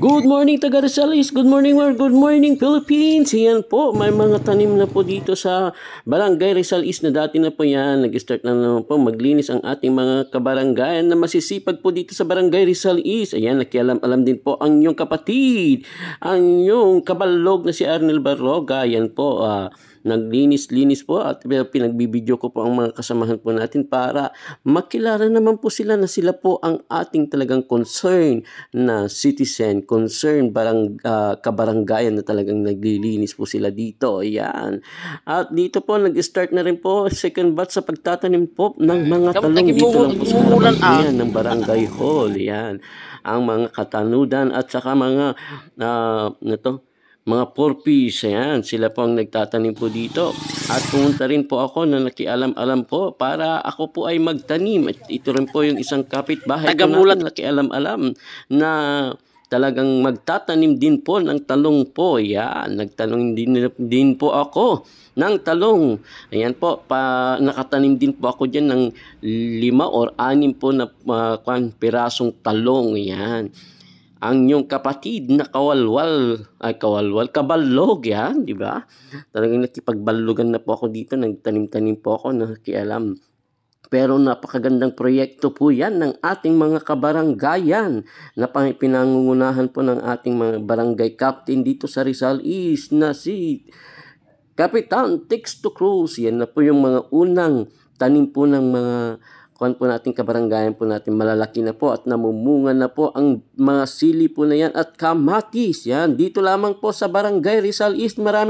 Good morning taga Rizales, good morning world, good morning Philippines. Yan po, may mga tanim na po dito sa Barangay Rizal East na dati na po yan. Nag-start na naman po maglinis ang ating mga kabaranggayan na masisipag po dito sa Barangay Rizal East. Ayan, nakialam-alam din po ang inyong kapatid, ang inyong kabalog na si Arnel Barroga. Yan po, naglinis-linis po at pinagbibideo ko po ang mga kasamahan po natin para makilala naman po sila na sila po ang ating talagang concern na citizen, concern kabaranggayan na talagang naglilinis po sila dito. Ayan. At dito po nag-start na rin po second batch sa pagtatanim po ng mga talong dito lang po sa harapan ng Barangay Hall. Ayan. Ang mga katanudan at saka mga mga porpis, ayan, sila po ang nagtatanim po dito. At pumunta rin po ako na nakialam-alam po para ako po ay magtanim. At ito rin po yung isang kapitbahay ko natin nakialam-alam na talagang magtatanim din po ng talong po. Ayan, nagtanong din po ako ng talong. Ayan po, nakatanim din po ako dyan ng 5 or 6 po na pirasong talong. Ayan. Ang inyong kapatid na kabalog yan, di ba? Talagang nakipagbalugan na po ako dito, nagtanim-tanim po ako, nakialam. Pero napakagandang proyekto po yan ng ating mga kabaranggayan na pinangungunahan po ng ating mga barangay captain dito sa Rizal East na si Kapitan Texto Cruz. Yan na po yung mga unang tanim po ng mga po natin kabaranggayan po natin, malalaki na po at namumunga na po ang mga sili po na yan at kamatis. Yan, dito lamang po sa Barangay Rizal East. Maraming